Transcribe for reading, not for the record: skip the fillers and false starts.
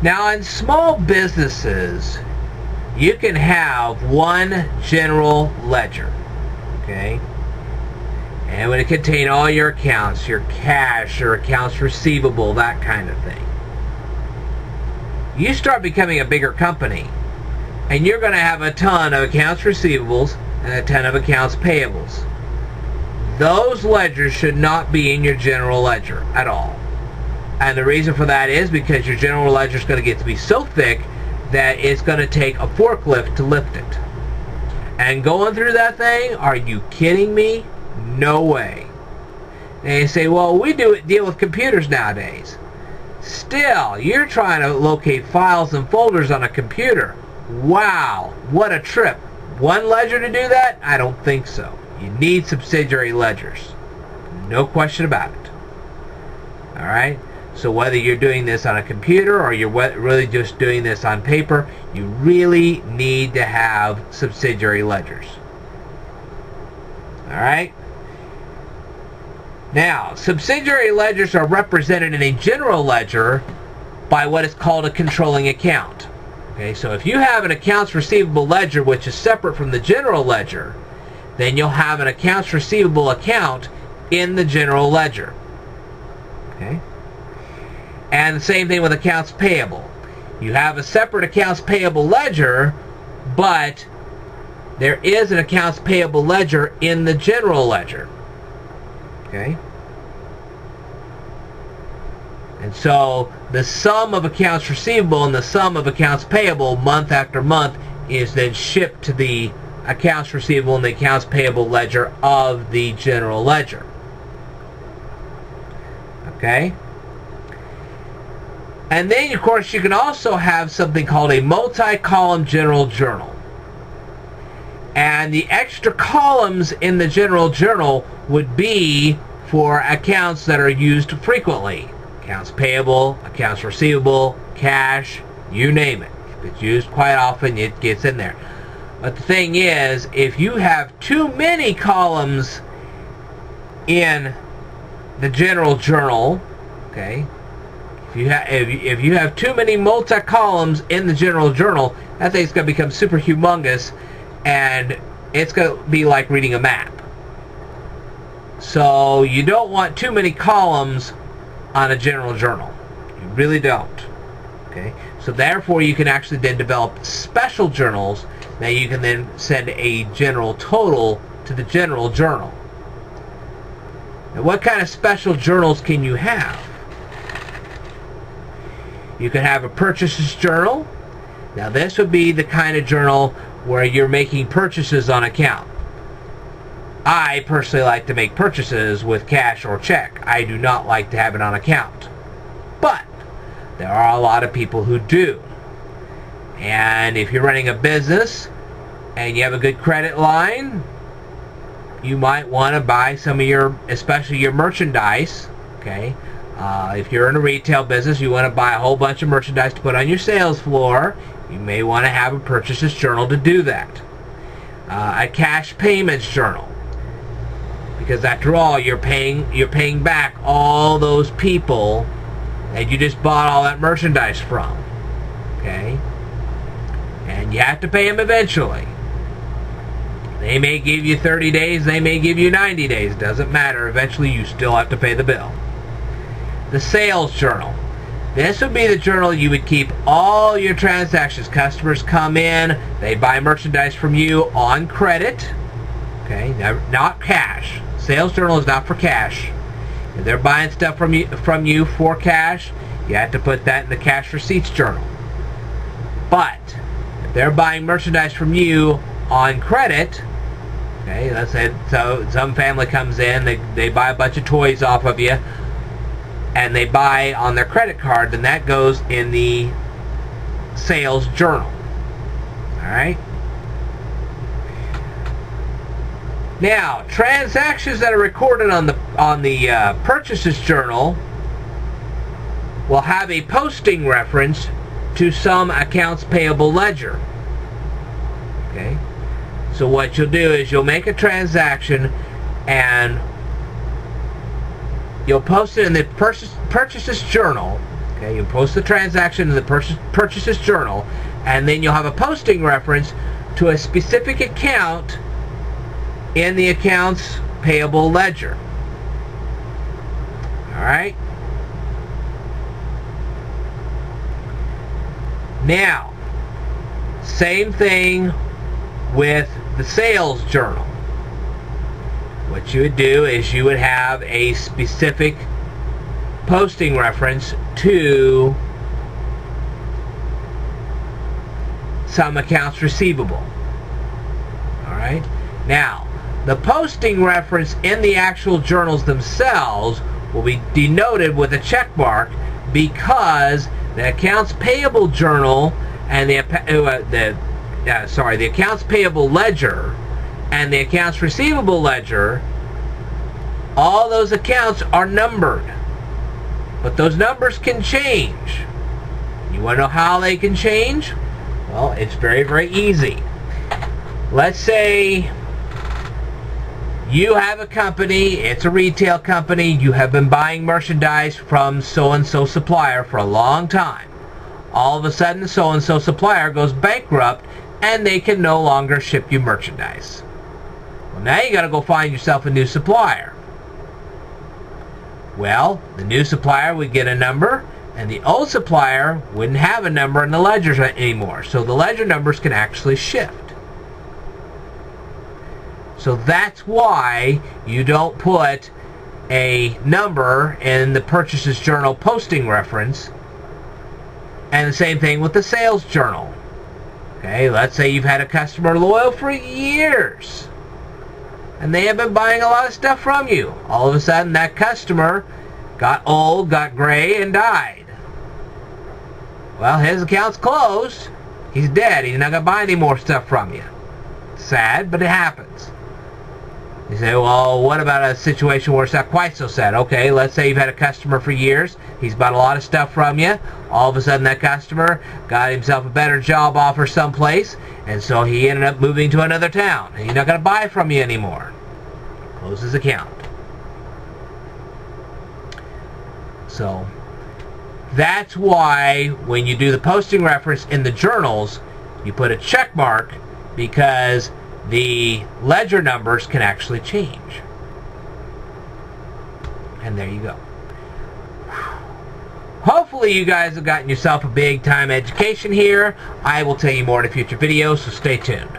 Now, in small businesses, you can have one general ledger, okay? And it would contain all your accounts, your cash, your accounts receivable, that kind of thing. You start becoming a bigger company, and you're going to have a ton of accounts receivables and a ton of accounts payables. Those ledgers should not be in your general ledger at all. And the reason for that is because your general ledger is going to get to be so thick that it's going to take a forklift to lift it. And going through that thing, are you kidding me? No way. And you say, well, we deal with computers nowadays. Still, you're trying to locate files and folders on a computer. Wow, what a trip. One ledger to do that? I don't think so. You need subsidiary ledgers. No question about it. Alright? So whether you're doing this on a computer or you're really just doing this on paper, you really need to have subsidiary ledgers. Alright? Now, subsidiary ledgers are represented in a general ledger by what is called a controlling account. Okay, so if you have an accounts receivable ledger which is separate from the general ledger, then you'll have an accounts receivable account in the general ledger. Okay? And the same thing with accounts payable. You have a separate accounts payable ledger, but there is an accounts payable ledger in the general ledger. Okay? And so the sum of accounts receivable and the sum of accounts payable month after month is then shipped to the accounts receivable and the accounts payable ledger of the general ledger. Okay? And then, of course, you can also have something called a multi-column general journal. And the extra columns in the general journal would be for accounts that are used frequently. Accounts payable, accounts receivable, cash, you name it. If it's used quite often, it gets in there. But the thing is, if you have too many columns in the general journal, okay, if you have too many multi-columns in the general journal, that thing's going to become super humongous, and it's going to be like reading a map. So you don't want too many columns on a general journal. You really don't. Okay? So therefore you can actually then develop special journals that you can then send a general total to the general journal. Now, what kind of special journals can you have? You can have a purchases journal. Now this would be the kind of journal where you're making purchases on account. I personally like to make purchases with cash or check. I do not like to have it on account. But there are a lot of people who do. And if you're running a business and you have a good credit line, you might want to buy some of your, especially your merchandise, okay? If you're in a retail business, you want to buy a whole bunch of merchandise to put on your sales floor. You may want to have a purchases journal to do that. A cash payments journal, because after all, you're paying back all those people that you just bought all that merchandise from. Okay, and you have to pay them eventually. They may give you 30 days, they may give you 90 days. Doesn't matter. Eventually, you still have to pay the bill. The sales journal. This would be the journal you would keep all your transactions. Customers come in, they buy merchandise from you on credit. Okay, not cash. Sales journal is not for cash. If they're buying stuff from you for cash, you have to put that in the cash receipts journal. But if they're buying merchandise from you on credit, okay, let's say so some family comes in, they buy a bunch of toys off of you, and they buy on their credit card, then that goes in the sales journal. Alright? Now, transactions that are recorded on the purchases journal will have a posting reference to some accounts payable ledger. Okay? So what you'll do is you'll make a transaction and you'll post it in the purchases journal. Okay, you post the transaction in the purchases journal, and then you'll have a posting reference to a specific account in the accounts payable ledger. Alright? Now, same thing with the sales journal. What you would do is you would have a specific posting reference to some accounts receivable. Alright? Now, the posting reference in the actual journals themselves will be denoted with a check mark because the accounts payable journal and the accounts payable ledger and the accounts receivable ledger, all those accounts are numbered. But those numbers can change. You want to know how they can change? Well, it's very, very easy. Let's say you have a company, it's a retail company, you have been buying merchandise from so-and-so supplier for a long time. All of a sudden, so-and-so supplier goes bankrupt and they can no longer ship you merchandise. Well, now you got to go find yourself a new supplier. Well, the new supplier would get a number, and the old supplier wouldn't have a number in the ledgers anymore. So the ledger numbers can actually shift. So that's why you don't put a number in the purchases journal posting reference. And the same thing with the sales journal. Okay, let's say you've had a customer loyal for years, and they have been buying a lot of stuff from you. All of a sudden, that customer got old, got gray, and died. Well, his account's closed. He's dead. He's not going to buy any more stuff from you. Sad, but it happens. You say, well, what about a situation where it's not quite so sad? Okay, let's say you've had a customer for years. He's bought a lot of stuff from you. All of a sudden, that customer got himself a better job offer someplace, and so he ended up moving to another town. And he's not going to buy from you anymore. Close his account. So that's why when you do the posting reference in the journals, you put a check mark, because the ledger numbers can actually change. And there you go. Hopefully you guys have gotten yourself a big time education here. I will tell you more in a future video, so stay tuned.